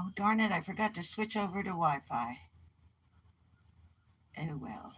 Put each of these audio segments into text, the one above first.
Oh, darn it, I forgot to switch over to Wi-Fi. Oh, well.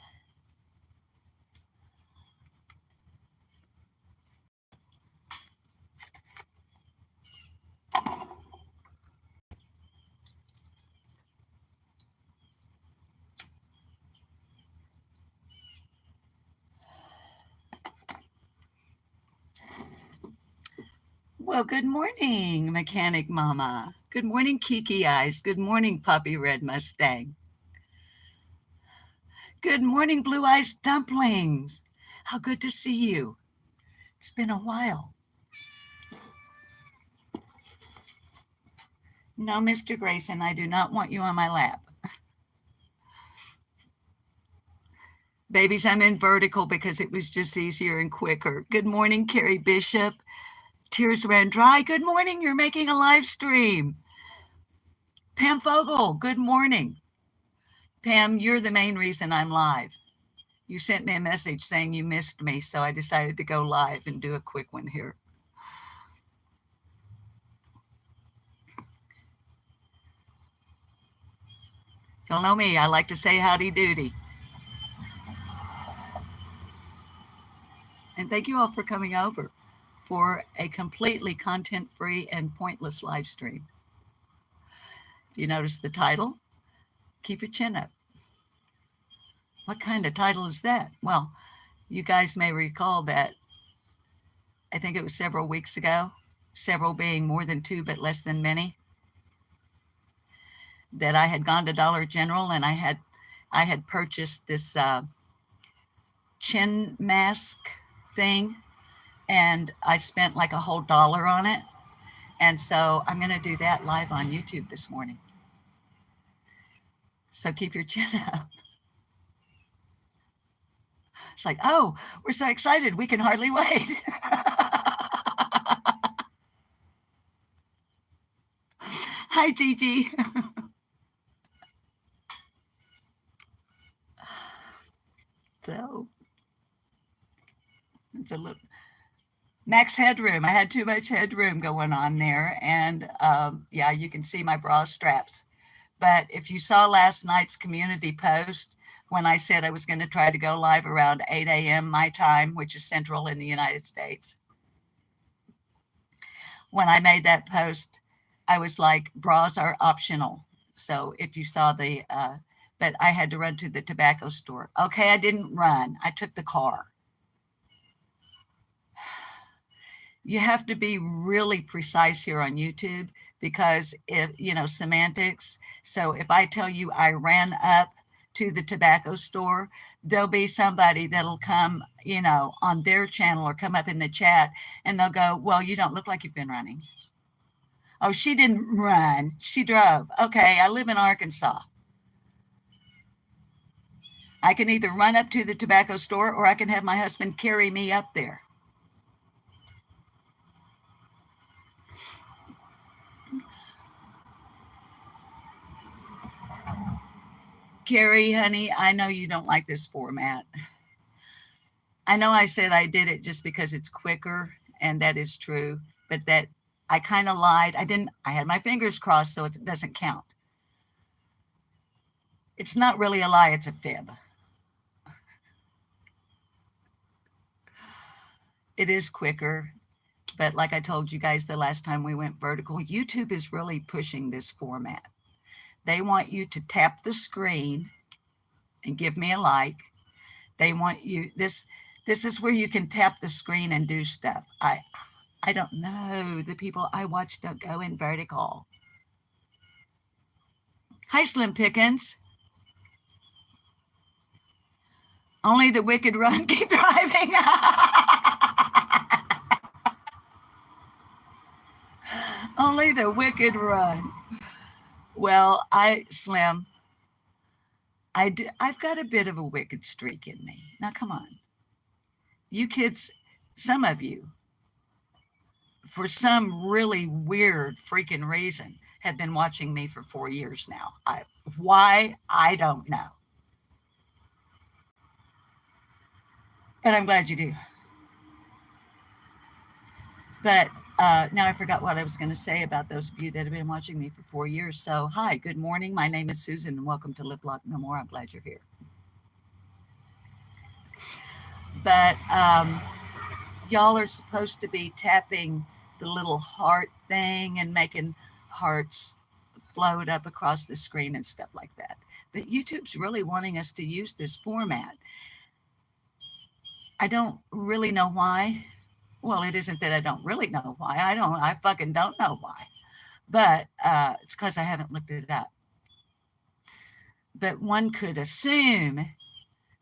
Well, good morning, Mechanic Mama. Good morning, Kiki Eyes. Good morning, Puppy Red Mustang. Good morning, Blue Eyes Dumplings. How good to see you. It's been a while. No, Mr. Grayson, I do not want you on my lap. Babies, I'm in vertical because it was just easier and quicker. Good morning, Carrie Bishop. Tears ran dry. Good morning, you're making a live stream. Pam Fogel, good morning. Pam, you're the main reason I'm live. You sent me a message saying you missed me, so I decided to go live and do a quick one here. Y'all know me, I like to say howdy doody. And thank you all for coming over for a completely content-free and pointless live stream. If you notice the title, keep your chin up. What kind of title is that? Well, you guys may recall that I think it was several weeks ago, several being more than two but less than many, that I had gone to Dollar General and I had purchased this chin mask thing, and I spent like a whole $1 on it. And so I'm going to do that live on YouTube this morning. So keep your chin up. It's like, oh, we're so excited, we can hardly wait. Hi, Gigi. So it's a little max headroom. I had too much headroom going on there. And yeah, you can see my bra straps. But if you saw last night's community post, when I said I was going to try to go live around 8 a.m. my time, which is central in the United States, when I made that post, I was like, bras are optional. So if you saw but I had to run to the tobacco store. Okay, I didn't run. I took the car. You have to be really precise here on YouTube because if, semantics. So if I tell you I ran up to the tobacco store, there'll be somebody that'll come, on their channel or come up in the chat and they'll go, well, you don't look like you've been running. Oh, she didn't run. She drove. Okay, I live in Arkansas. I can either run up to the tobacco store or I can have my husband carry me up there. Carrie, honey, I know you don't like this format. I know I said I did it just because it's quicker, and that is true, but that I kind of lied. I had my fingers crossed, so it doesn't count. It's not really a lie, it's a fib. It is quicker, but like I told you guys the last time we went vertical, YouTube is really pushing this format. They want you to tap the screen and give me a like. They want you, this is where you can tap the screen and do stuff. I don't know. The people I watch don't go in vertical. Hi, Slim Pickens. Only the wicked run. Keep driving. Only the wicked run. Well, Slim, I've got a bit of a wicked streak in me. Now, come on. You kids, some of you, for some really weird freaking reason, have been watching me for 4 years now. Why? I don't know. And I'm glad you do. But Now I forgot what I was going to say about those of you that have been watching me for 4 years. So, hi, good morning. My name is Susan, and welcome to Live Block No More. I'm glad you're here. But y'all are supposed to be tapping the little heart thing and making hearts float up across the screen and stuff like that. But YouTube's really wanting us to use this format. I don't really know why. Well, it isn't that I don't really know why. I fucking don't know why. But it's because I haven't looked it up. But one could assume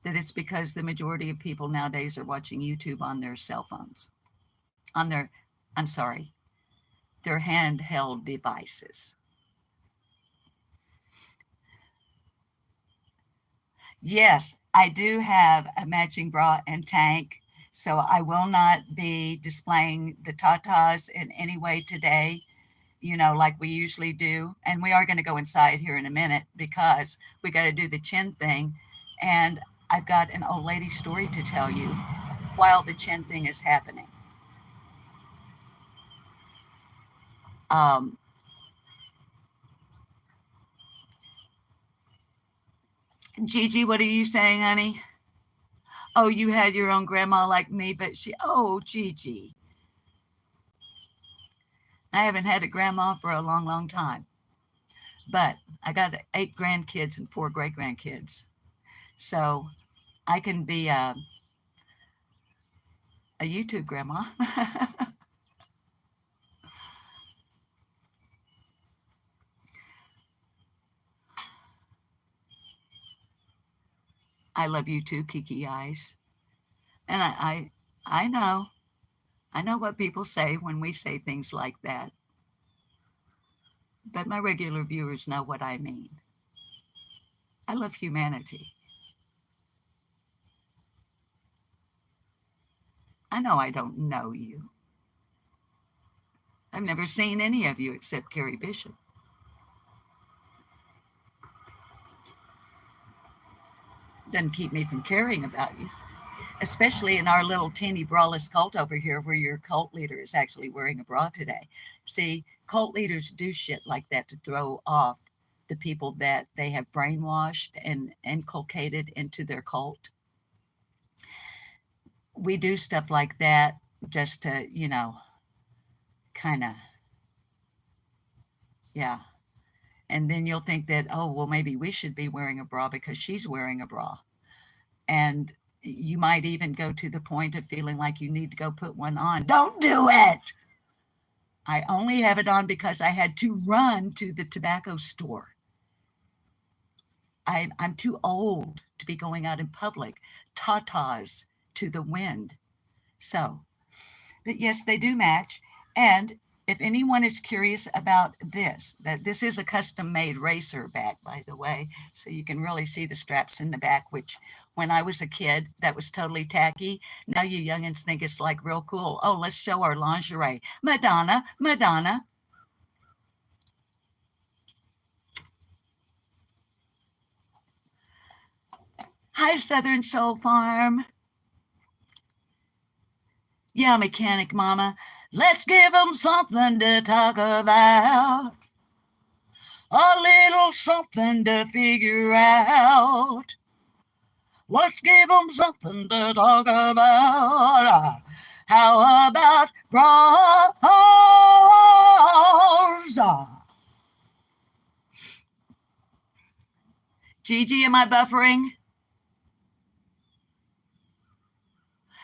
that it's because the majority of people nowadays are watching YouTube on their cell phones, on their, I'm sorry, their handheld devices. Yes, I do have a matching bra and tank, so I will not be displaying the tatas in any way today, like we usually do. And we are going to go inside here in a minute because we got to do the chin thing. And I've got an old lady story to tell you while the chin thing is happening. Gigi, what are you saying, honey? Oh, you had your own grandma like me, but Gigi. I haven't had a grandma for a long, long time. But I got 8 grandkids and 4 great grandkids. So I can be a YouTube grandma. I love you too, Kiki Eyes. And I know what people say when we say things like that. But my regular viewers know what I mean. I love humanity. I know I don't know you. I've never seen any of you except Carrie Bishop. Doesn't keep me from caring about you, especially in our little teeny braless cult over here where your cult leader is actually wearing a bra today. See, cult leaders do shit like that to throw off the people that they have brainwashed and inculcated into their cult. We do stuff like that just to, kind of, yeah. And then you'll think that, oh, well, maybe we should be wearing a bra because she's wearing a bra. And you might even go to the point of feeling like you need to go put one on. Don't do it. I only have it on because I had to run to the tobacco store. I'm too old to be going out in public, tatas to the wind. So, but yes, they do match. And if anyone is curious about that this is a custom made racer bag, by the way, so you can really see the straps in the back, which when I was a kid, that was totally tacky. Now you youngins think it's like real cool. Oh, let's show our lingerie. Madonna, Madonna. Hi, Southern Soul Farm. Yeah, Mechanic Mama. Let's give them something to talk about. A little something to figure out. Let's give them something to talk about. How about bras? Gigi, am I buffering?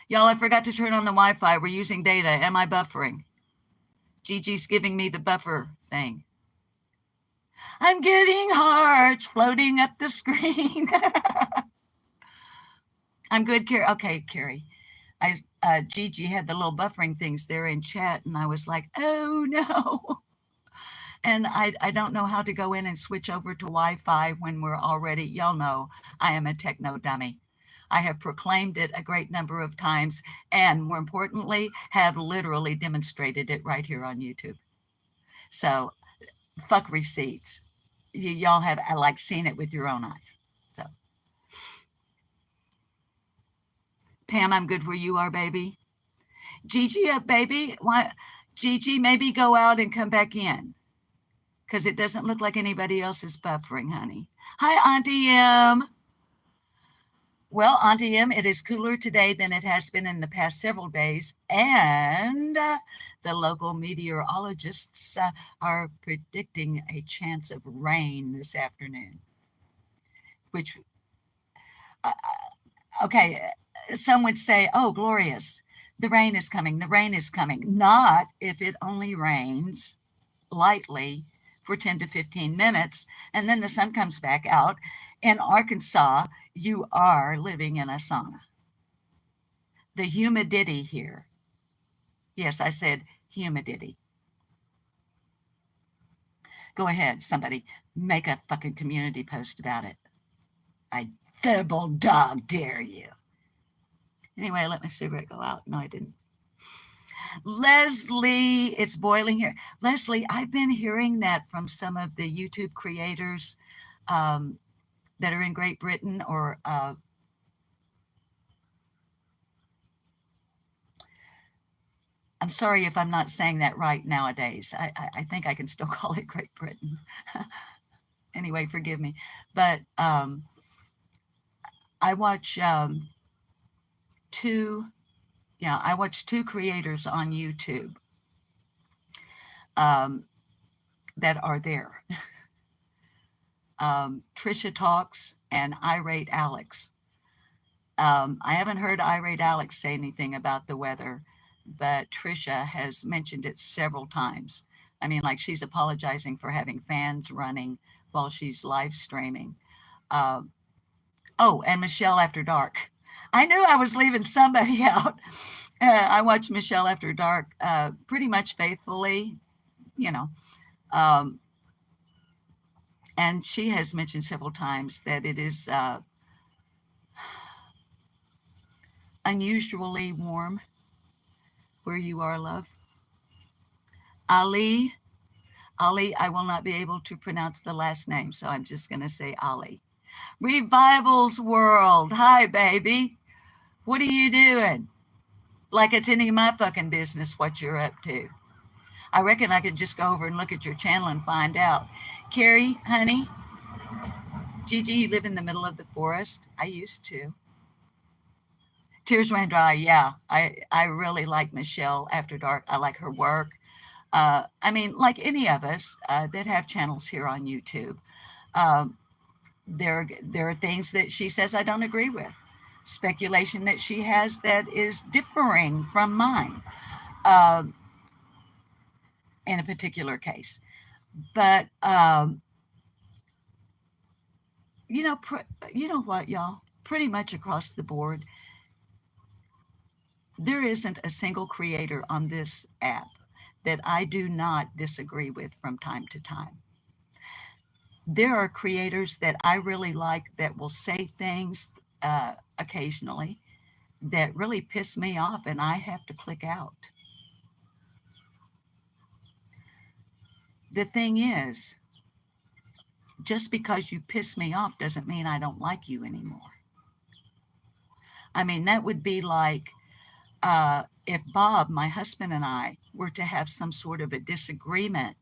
Y'all, I forgot to turn on the Wi-Fi. We're using data. Am I buffering? Gigi's giving me the buffer thing. I'm getting hearts floating up the screen. I'm good, Carrie. Okay, Carrie. Gigi had the little buffering things there in chat, and I was like, oh no. And I don't know how to go in and switch over to Wi-Fi when we're already, y'all know, I am a techno dummy. I have proclaimed it a great number of times, and more importantly, have literally demonstrated it right here on YouTube. So, fuck receipts. Y'all have like seen it with your own eyes. So, Pam, I'm good where you are, baby. Gigi, baby, why? Gigi, maybe go out and come back in because it doesn't look like anybody else is buffering, honey. Hi, Auntie M. Well, Auntie M, it is cooler today than it has been in the past several days, and the local meteorologists are predicting a chance of rain this afternoon, which, uh, okay, some would say, oh, glorious, the rain is coming, the rain is coming. Not if it only rains lightly for 10 to 15 minutes and then the sun comes back out. In Arkansas, you are living in a sauna. The humidity here. Yes, I said humidity. Go ahead, somebody, make a fucking community post about it. I double dog dare you. Anyway, let my cigarette go out. No, I didn't. Leslie, it's boiling here. Leslie, I've been hearing that from some of the YouTube creators that are in Great Britain or I'm sorry if I'm not saying that right nowadays. I think I can still call it Great Britain. Anyway, forgive me. But I watch I watch two creators on YouTube that are there. Trisha Talks and Irate Alex. I haven't heard Irate Alex say anything about the weather, but Trisha has mentioned it several times. I mean, like she's apologizing for having fans running while she's live streaming. Oh, and Michelle After Dark. I knew I was leaving somebody out. I watch Michelle After Dark pretty much faithfully, you know. And she has mentioned several times that it is unusually warm where you are, love. Ali, I will not be able to pronounce the last name, so I'm just going to say Ali. Revivals World. Hi, baby. What are you doing? Like it's any of my fucking business what you're up to. I reckon I could just go over and look at your channel and find out. Carrie, honey, Gigi, you live in the middle of the forest. I used to. Tears Ran Dry. Yeah, I really like Michelle After Dark. I like her work. I mean, like any of us that have channels here on YouTube, there are things that she says I don't agree with. Speculation that she has that is differing from mine in a particular case. But you know what, y'all? Pretty much across the board, there isn't a single creator on this app that I do not disagree with from time to time. There are creators that I really like that will say things occasionally that really piss me off and I have to click out. The thing is, just because you piss me off doesn't mean I don't like you anymore. I mean, that would be like if Bob, my husband, and I were to have some sort of a disagreement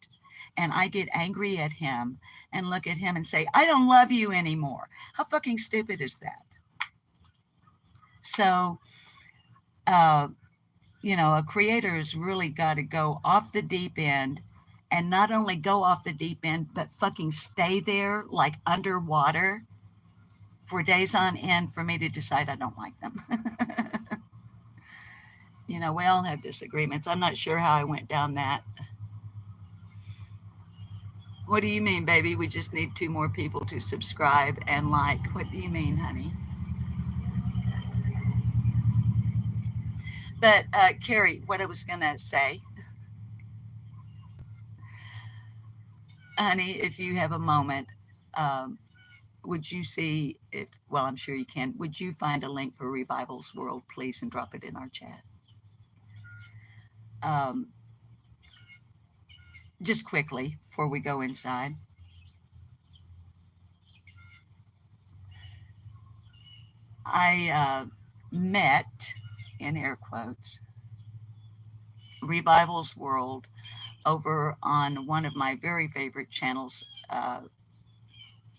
and I get angry at him and look at him and say, I don't love you anymore. How fucking stupid is that? So, you know, a creator has really got to go off the deep end and not only go off the deep end, but fucking stay there like underwater for days on end for me to decide I don't like them. You know, we all have disagreements. I'm not sure how I went down that. What do you mean, baby? We just need 2 more people to subscribe and like. What do you mean, honey? But Carrie, what I was going to say, honey, if you have a moment, would you see if, well, I'm sure you can, would you find a link for Revivals World, please, and drop it in our chat? Just quickly before we go inside. I met, in air quotes, Revival's World over on one of my very favorite channels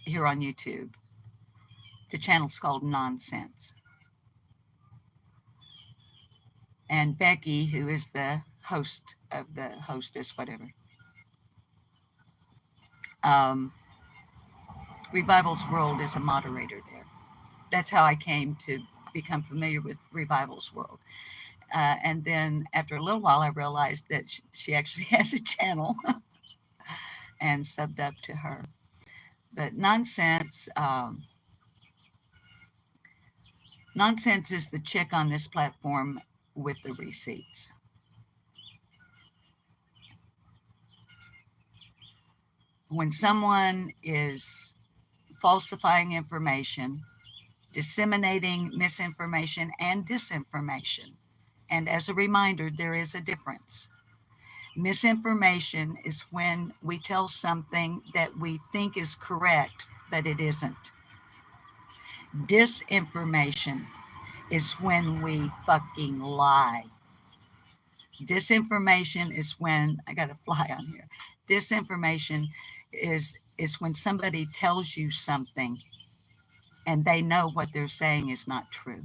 here on YouTube. The channel's called Nonsense. And Becky, who is the host of the hostess, whatever, Revival's World is a moderator there. That's how I came to become familiar with Revival's World. And then after a little while, I realized that she actually has a channel and subbed up to her. But Nonsense, Nonsense is the chick on this platform with the receipts. When someone is falsifying information, disseminating misinformation and disinformation, and as a reminder, there is a difference. Misinformation is when we tell something that we think is correct, but it isn't. Disinformation is when we fucking lie. Disinformation is when, I got a fly on here. Disinformation is when somebody tells you something and they know what they're saying is not true.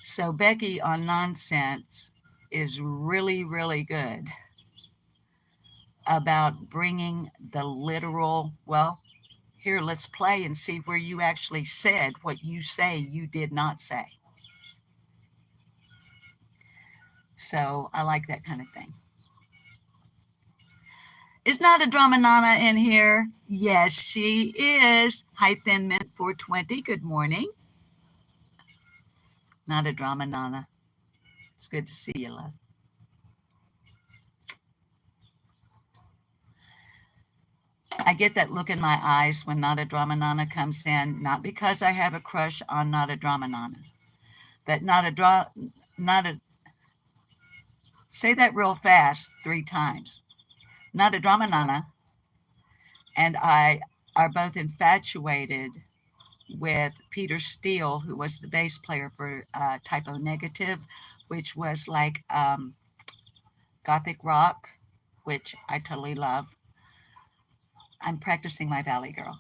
So Becky on Nonsense is really, really good about bringing the literal, well, here, let's play and see where you actually said what you say you did not say. So I like that kind of thing. Is Not a Drama Nana in here? Yes, she is. Hi, Thin Mint 420. Good morning. Not a Drama Nana. It's good to see you, love. I get that look in my eyes when Not a Drama Nana comes in, not because I have a crush on Not a Drama Nana, but say that real fast 3 times. Not a Drama Nana and I are both infatuated with Peter Steele, who was the bass player for Typo Negative, which was like gothic rock, which I totally love. I'm practicing my Valley Girl.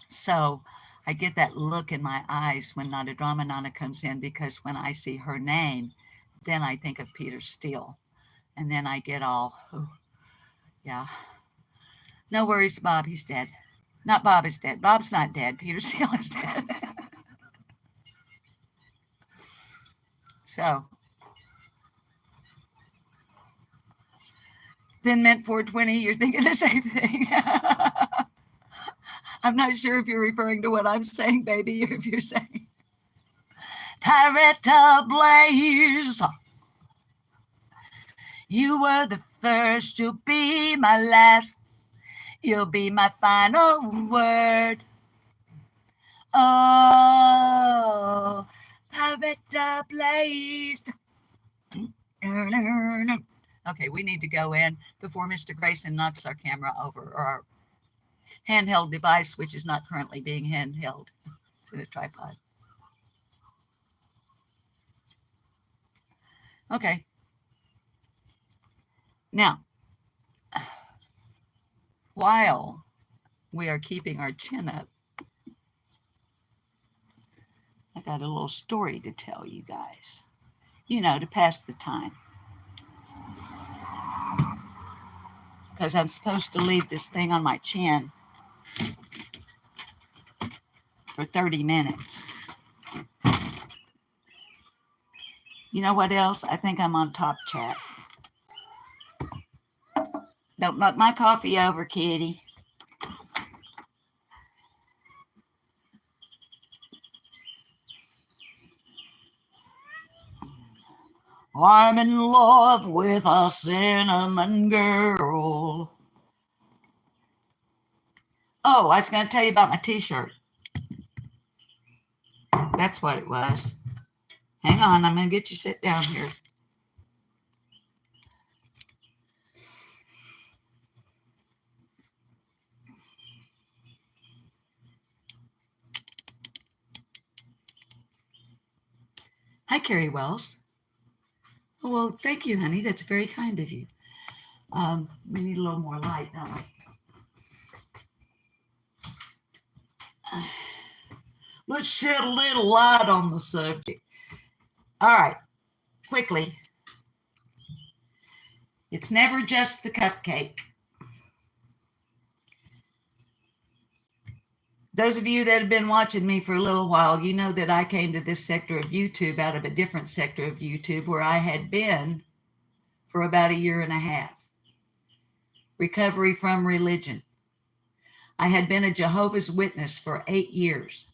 So I get that look in my eyes when Not a Drama Nana comes in, because when I see her name, then I think of Peter Steele. And then I get all, oh, yeah. No worries, Bob, he's dead. Not Bob is dead. Bob's not dead. Peter Steele is dead. So, Thin Mint 420, you're thinking the same thing. I'm not sure if you're referring to what I'm saying, baby, or if you're saying Pirate Blaze. You were the first, you'll be my last. You'll be my final word. Oh, Pirate Blaze. Okay, we need to go in before Mr. Grayson knocks our camera over, or our handheld device, which is not currently being handheld. It's in a tripod. Okay. Now, while we are keeping our chin up, I got a little story to tell you guys, to pass the time. Because I'm supposed to leave this thing on my chin for 30 minutes. You know what else? I think I'm on Top Chat. Don't knock my coffee over, kitty. I'm in love with a cinnamon girl. Oh, I was going to tell you about my t-shirt. That's what it was. Hang on, I'm going to get you sit down here. Hi, Carrie Wells. Oh, well, thank you, honey. That's very kind of you. We need a little more light, don't we? Let's shed a little light on the subject. All right, quickly. It's never just the cupcake. Those of you that have been watching me for a little while, you know that I came to this sector of YouTube out of a different sector of YouTube where I had been for about a year and a half. Recovery from religion. I had been a Jehovah's Witness for 8 years,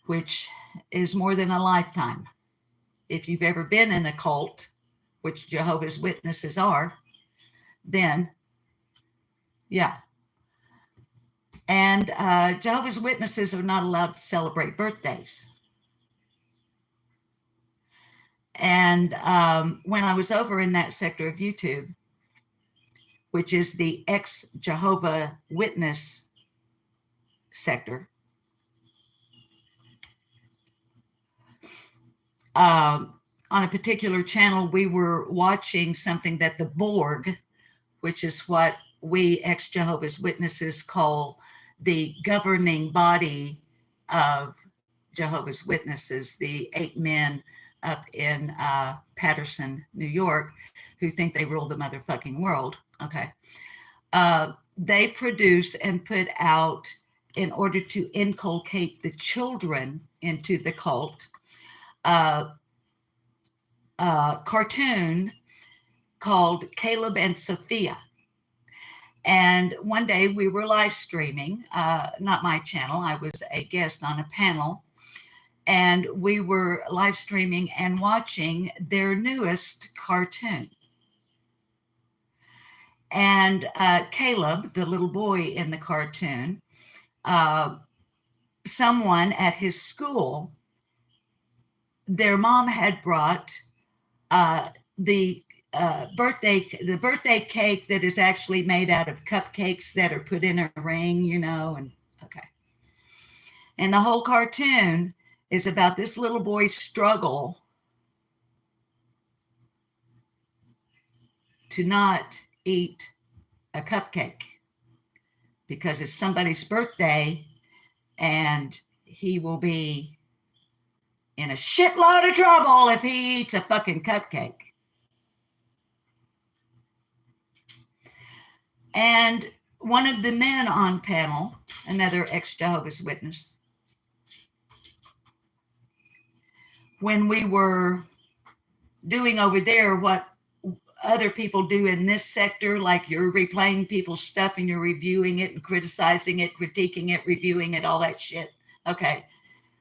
which is more than a lifetime. If you've ever been in a cult, which Jehovah's Witnesses are, then yeah. And Jehovah's Witnesses are not allowed to celebrate birthdays. And when I was over in that sector of YouTube, which is the ex-Jehovah Witness sector, on a particular channel, we were watching something that the Borg, which is what we ex-Jehovah's Witnesses call the governing body of Jehovah's Witnesses, the 8 men up in Patterson, New York, who think they rule the motherfucking world. Okay. They produce and put out, in order to inculcate the children into the cult, cartoon called Caleb and Sophia. And one day we were live streaming, not my channel, I was a guest on a panel, and we were live streaming and watching their newest cartoon. And Caleb, the little boy in the cartoon, someone at his school, their mom had brought the birthday cake that is actually made out of cupcakes that are put in a ring, you know, and okay. And the whole cartoon is about this little boy's struggle to not eat a cupcake because it's somebody's birthday and he will be in a shitload of trouble if he eats a fucking cupcake. And one of the men on panel, another ex-Jehovah's Witness, when we were doing over there what other people do in this sector, like you're replaying people's stuff and you're reviewing it and criticizing it, critiquing it, reviewing it, all that shit. Okay,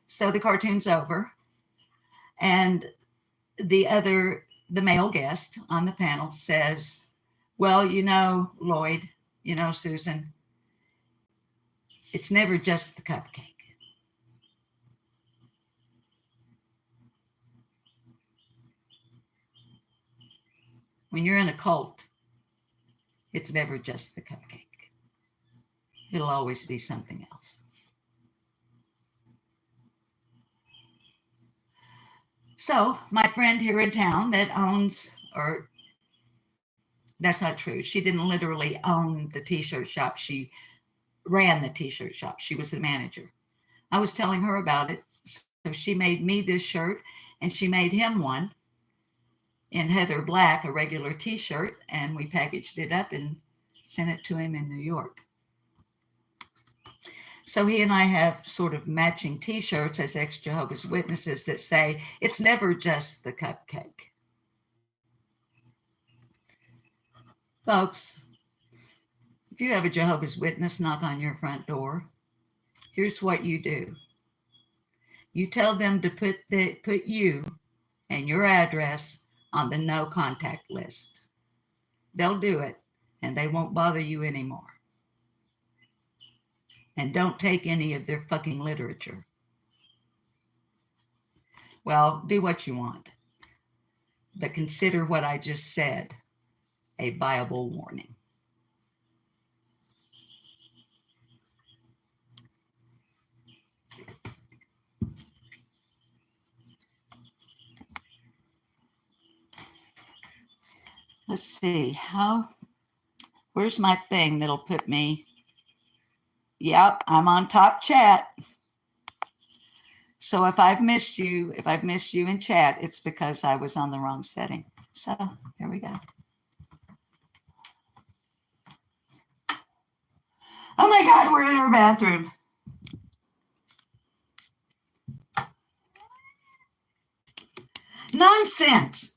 so the cartoon's over. And the male guest on the panel says, well, you know, Lloyd, you know, Susan, it's never just the cupcake. When you're in a cult, it's never just the cupcake. It'll always be something else. So my friend here in town that owns, or that's not true. She didn't literally own the t-shirt shop. She ran the t-shirt shop. She was the manager. I was telling her about it. So she made me this shirt and she made him one in Heather Black, a regular t-shirt, and we packaged it up and sent it to him in New York. So he and I have sort of matching t-shirts as ex-Jehovah's Witnesses that say, it's never just the cupcake. Folks, if you have a Jehovah's Witness knock on your front door, here's what you do. You tell them to put you and your address on the no contact list. They'll do it and they won't bother you anymore. And don't take any of their fucking literature. Well, do what you want, but consider what I just said a viable warning. Let's see. Where's my thing that'll put me? Yep, I'm on top chat. So if I've missed you in chat, it's because I was on the wrong setting. So here we go. Oh my God, we're in our bathroom. Nonsense.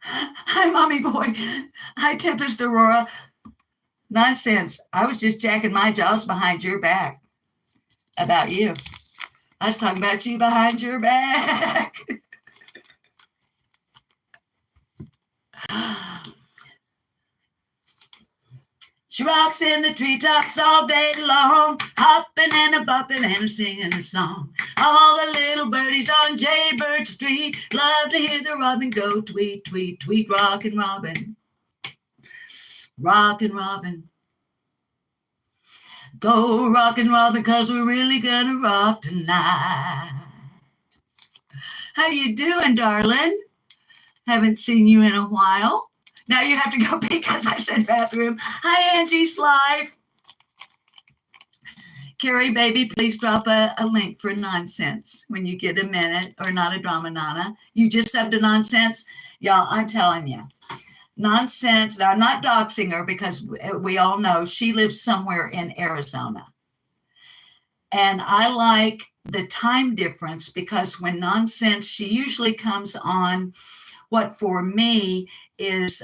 Hi, Mommy Boy. Hi, Tempest Aurora. Nonsense. I was just jacking my jaws behind your back about you. I was talking about you behind your back. She rocks in the treetops all day long, hopping and a bopping and a singing a song. All the little birdies on Jaybird Street love to hear the robin go tweet, tweet, tweet, rockin' Robin. Rockin' Robin. Go rockin' Robin, 'cause we're really gonna rock tonight. How you doing, darling? Haven't seen you in a while. Now you have to go because I said bathroom. Hi, Angie's Life. Carrie, baby, please drop a link for Nonsense when you get a minute, or Not a Drama Nana. You just subbed to Nonsense. Y'all, I'm telling you. Nonsense. Now, I'm not doxing her because we all know she lives somewhere in Arizona. And I like the time difference because when Nonsense, she usually comes on what for me is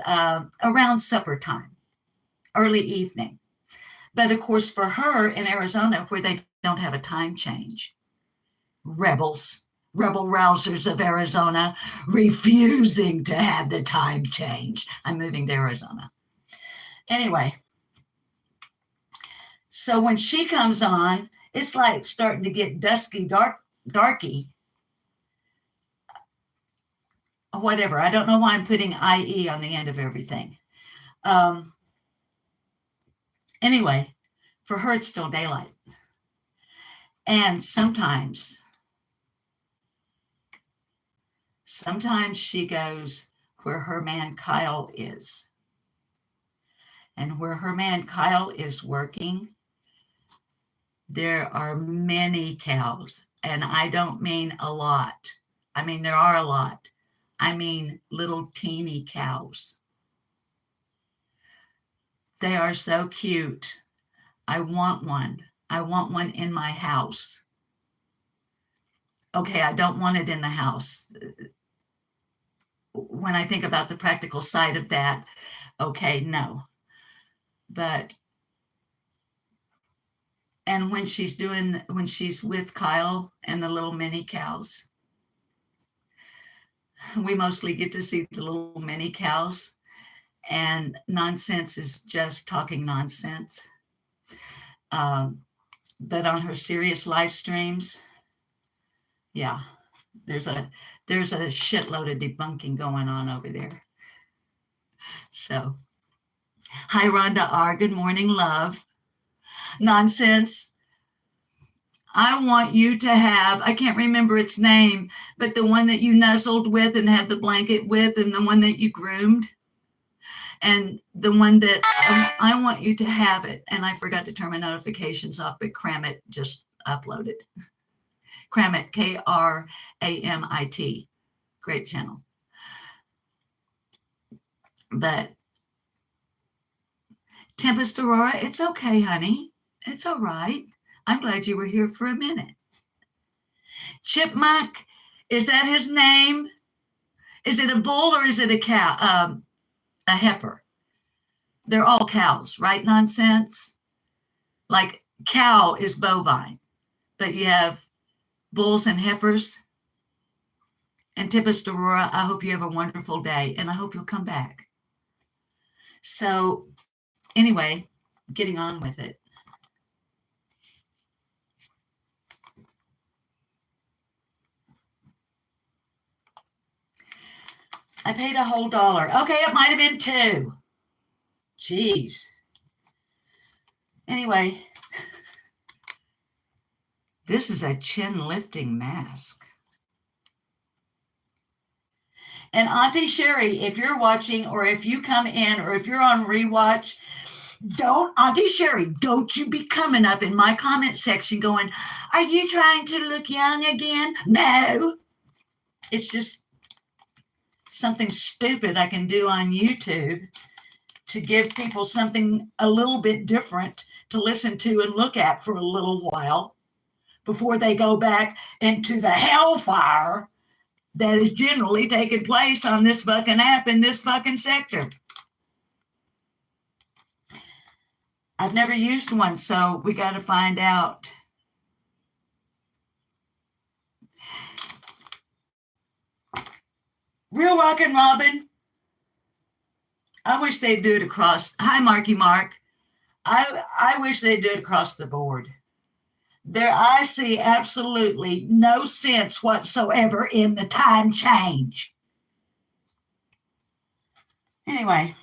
around supper time, early evening. But of course, for her in Arizona, where they don't have a time change, rebel rousers of Arizona refusing to have the time change. I'm moving to Arizona. Anyway, so when she comes on, it's like starting to get dusky, darky. Whatever. I don't know why I'm putting IE on the end of everything. Anyway, for her, it's still daylight. And sometimes she goes where her man Kyle is. And where her man Kyle is working, there are many cows. And I don't mean a lot. I mean, there are a lot. I mean, little teeny cows. They are so cute. I want one. I want one in my house. Okay, I don't want it in the house. When I think about the practical side of that, okay, no. But, and when she's with Kyle and the little mini cows, we mostly get to see the little mini cows, and Nonsense is just talking nonsense. But on her serious live streams, yeah, there's a shitload of debunking going on over there. So, hi, Rhonda R. Good morning, love. Nonsense. I want you to have, I can't remember its name, but the one that you nuzzled with and had the blanket with, and the one that you groomed, and the one that I want you to have it. And I forgot to turn my notifications off, but Kramit just uploaded. Kramit, Kramit. Great channel. But Tempest Aurora, it's okay, honey. It's all right. I'm glad you were here for a minute. Chipmunk, is that his name? Is it a bull or is it a cow? A heifer. They're all cows, right? Nonsense. Like cow is bovine, but you have bulls and heifers. And Tempest Aurora, I hope you have a wonderful day, and I hope you'll come back. So anyway, getting on with it. I paid a whole $1. Okay, it might have been $2. Jeez. Anyway, this is a chin lifting mask. And Auntie Sherry, if you're watching or if you come in or if you're on rewatch, Auntie Sherry, don't you be coming up in my comment section going, are you trying to look young again? No. It's just something stupid I can do on YouTube to give people something a little bit different to listen to and look at for a little while before they go back into the hellfire that is generally taking place on this fucking app in this fucking sector. I've never used one, so we got to find out. Real Rockin' Robin. I wish they'd do it across. Hi, Marky Mark. I wish they'd do it across the board. I see absolutely no sense whatsoever in the time change. Anyway,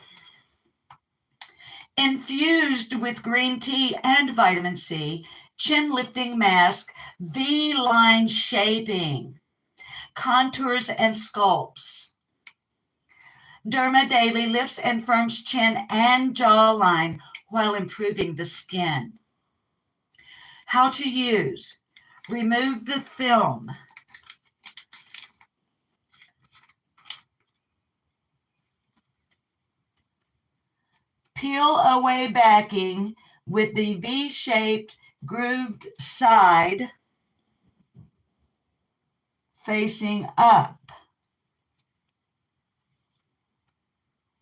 infused with green tea and vitamin C, chin lifting mask, V-line shaping, contours and sculpts. Derma Daily lifts and firms chin and jawline while improving the skin. How to use: remove the film. Peel away backing with the V-shaped grooved side facing up.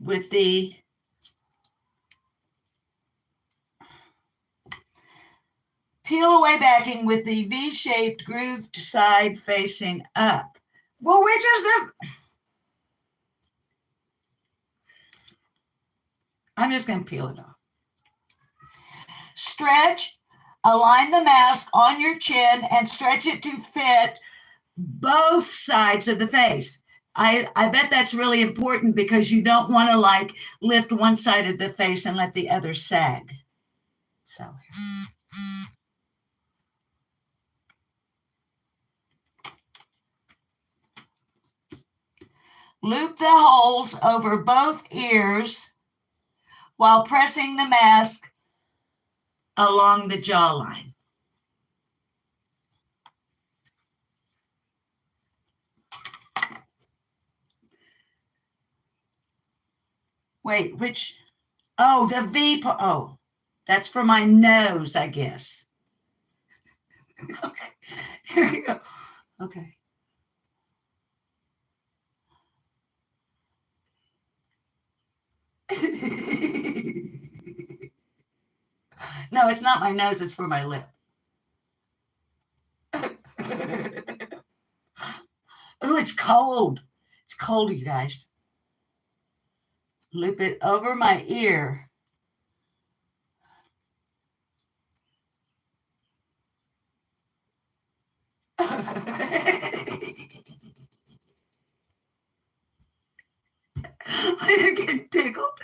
With the peel away backing with the V-shaped grooved side facing up. Well, which is the... I'm just going to peel it off. Stretch, align the mask on your chin and stretch it to fit both sides of the face. I bet that's really important because you don't want to like lift one side of the face and let the other sag. So loop the holes over both ears while pressing the mask along the jawline. Wait, which? Oh, the V. Oh, that's for my nose, I guess. Okay, here we go. Okay. No, it's not my nose, it's for my lip. Oh, it's cold. It's cold, you guys. Loop it over my ear. I get tickled.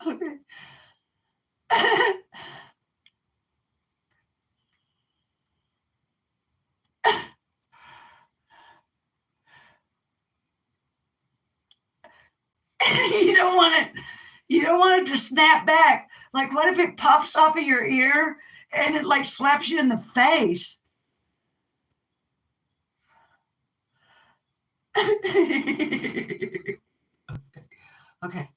Okay. You don't want it to snap back. Like, what if it pops off of your ear and it like slaps you in the face? Okay.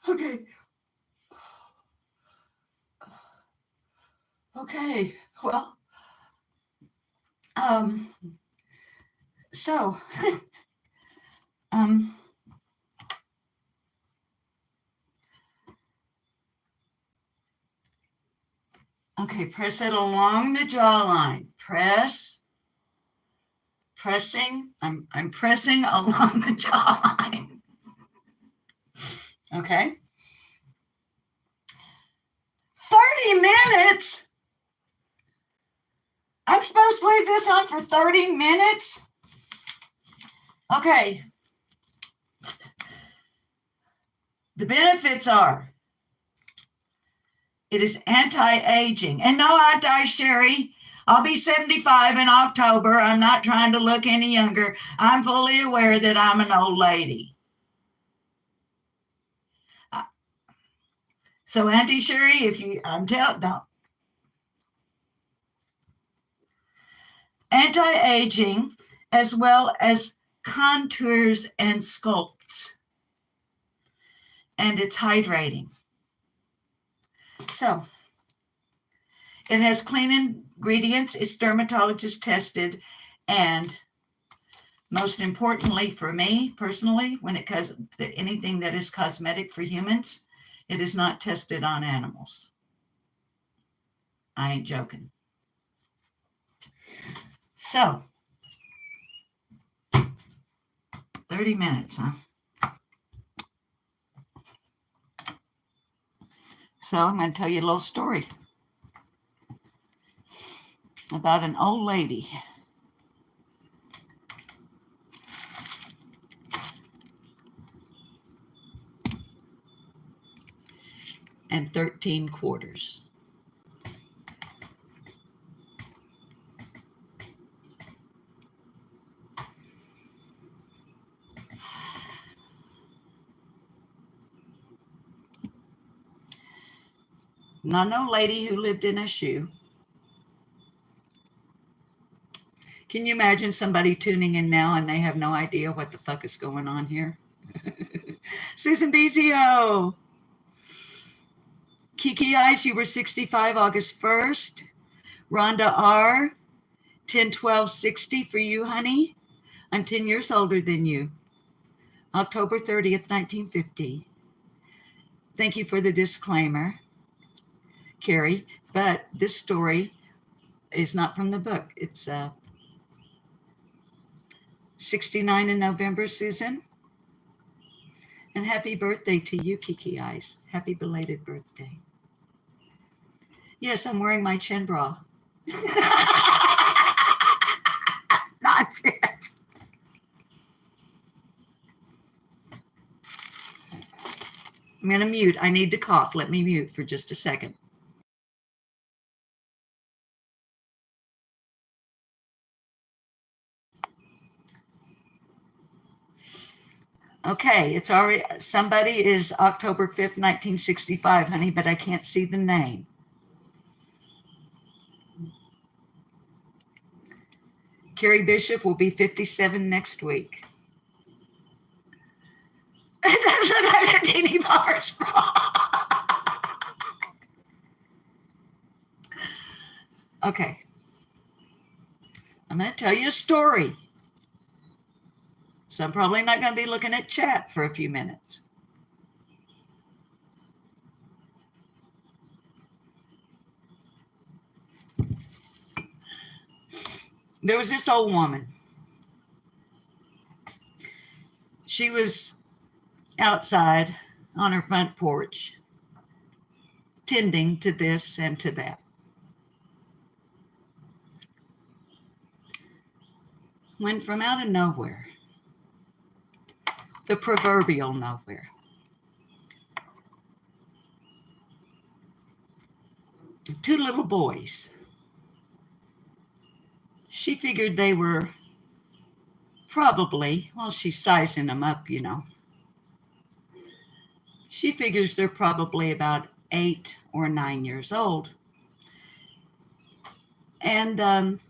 Okay. Okay. Well, so, okay, press it along the jawline. Pressing. I'm pressing along the jawline. Okay. 30 minutes? I'm supposed to leave this on for 30 minutes? Okay. The benefits are it is anti-aging. And no, Auntie Sherry, I'll be 75 in October. I'm not trying to look any younger. I'm fully aware that I'm an old lady. So Auntie Sherry, if you, don't. Anti-aging as well as contours and sculpts. And it's hydrating. So it has clean ingredients. It's dermatologist tested. And most importantly for me personally, when it comes to anything that is cosmetic for humans, it is not tested on animals. I ain't joking. So, 30 minutes, huh? So I'm going to tell you a little story about an old lady. And 13 quarters. Not no lady who lived in a shoe. Can you imagine somebody tuning in now and they have no idea what the fuck is going on here? Susan Bezio. Kiki Eyes, you were 65 August 1st. Rhonda R, 10/12/60 for you, honey. I'm 10 years older than you. October 30th, 1950. Thank you for the disclaimer, Carrie. But this story is not from the book. It's 69 in November, Susan. And happy birthday to you, Kiki Eyes. Happy belated birthday. Yes, I'm wearing my chin bra. Nonsense. I'm going to mute. I need to cough. Let me mute for just a second. Okay, it's already, somebody is October 5th, 1965, honey, but I can't see the name. Carrie Bishop will be 57 next week. It does look like a teeny bopper's bra. Okay. I'm going to tell you a story. So I'm probably not going to be looking at chat for a few minutes. There was this old woman. She was outside on her front porch, tending to this and to that. When from out of nowhere, the proverbial nowhere, two little boys. She figured they were probably, well, she's sizing them up, you know. She figures they're probably about 8 or 9 years old. And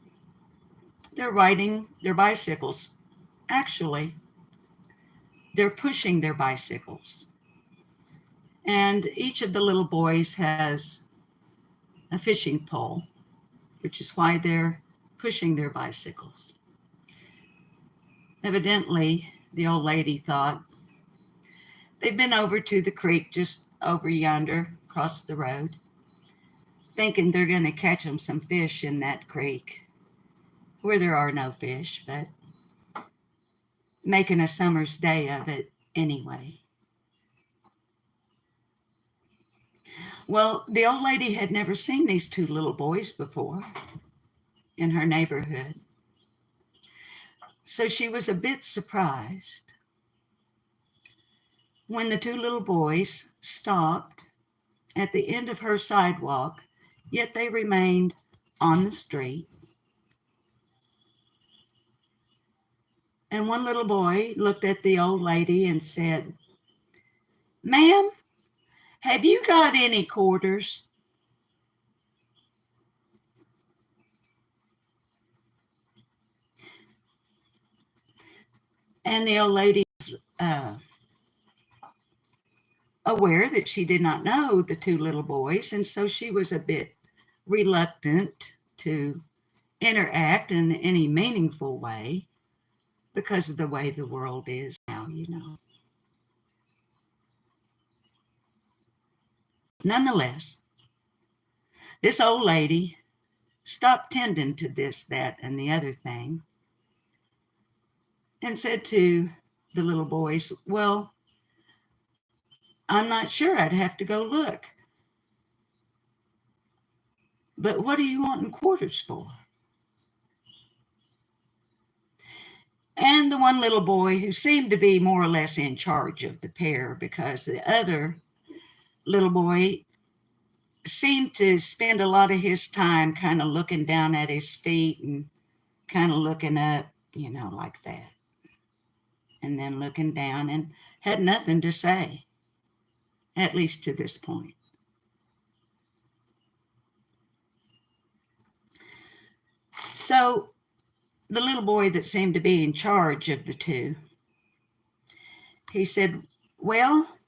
they're riding their bicycles. Actually, they're pushing their bicycles. And each of the little boys has a fishing pole, which is why they're pushing their bicycles. Evidently, the old lady thought they've been over to the creek just over yonder, across the road, thinking they're going to catch them some fish in that creek, where there are no fish, but making a summer's day of it anyway. Well, the old lady had never seen these two little boys before in her neighborhood. So she was a bit surprised. when the two little boys stopped at the end of her sidewalk, yet they remained on the street. And one little boy looked at the old lady and said, "Ma'am, have you got any quarters?" And the old lady, aware that she did not know the two little boys, and so she was a bit reluctant to interact in any meaningful way because of the way the world is now, you know. Nonetheless, this old lady stopped tending to this, that, and the other thing and said to the little boys, "Well, I'm not sure. I'd have to go look. But what are you wanting quarters for?" And the one little boy, who seemed to be more or less in charge of the pair because the other little boy seemed to spend a lot of his time kind of looking down at his feet and kind of looking up, you know, like that. And then looking down, and had nothing to say, at least to this point. So the little boy that seemed to be in charge of the two, he said, "Well,"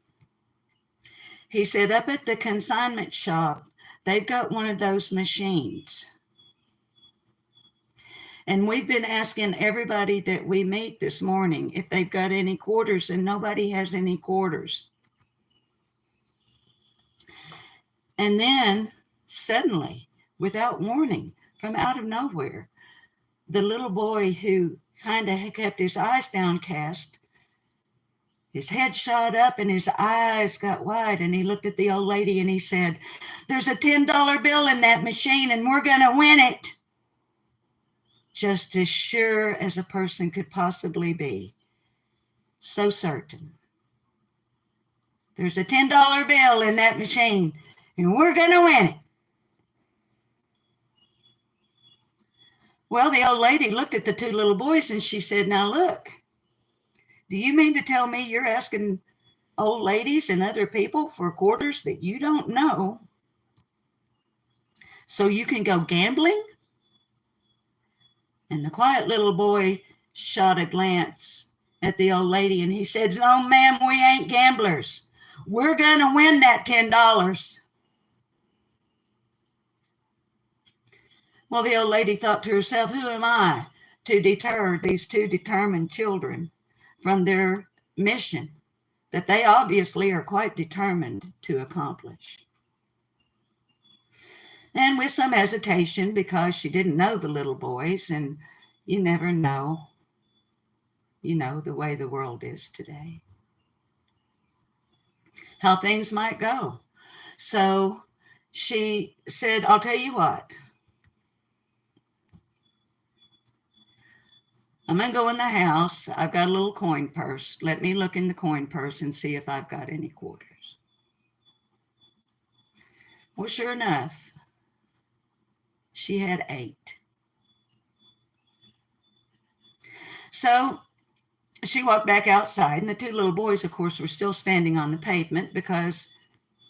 he said, "up at the consignment shop, they've got one of those machines. And we've been asking everybody that we meet this morning if they've got any quarters, and nobody has any quarters." And then suddenly, without warning, from out of nowhere, the little boy who kind of kept his eyes downcast, his head shot up and his eyes got wide, and he looked at the old lady and he said, "There's a $10 bill in that machine and we're going to win it." Just as sure as a person could possibly be. So certain. "There's a $10 bill in that machine and we're going to win it." Well, the old lady looked at the two little boys and she said, "Now look, do you mean to tell me you're asking old ladies and other people for quarters that you don't know so you can go gambling?" And the quiet little boy shot a glance at the old lady and he said, "No, ma'am, we ain't gamblers. We're going to win that $10. Well, the old lady thought to herself, who am I to deter these two determined children from their mission that they obviously are quite determined to accomplish? And with some hesitation, because she didn't know the little boys, and you never know, you know, the way the world is today, how things might go. So she said, "I'll tell you what, I'm going to go in the house. I've got a little coin purse. Let me look in the coin purse and see if I've got any quarters." Well, sure enough, she had 8. So she walked back outside, and the two little boys, of course, were still standing on the pavement because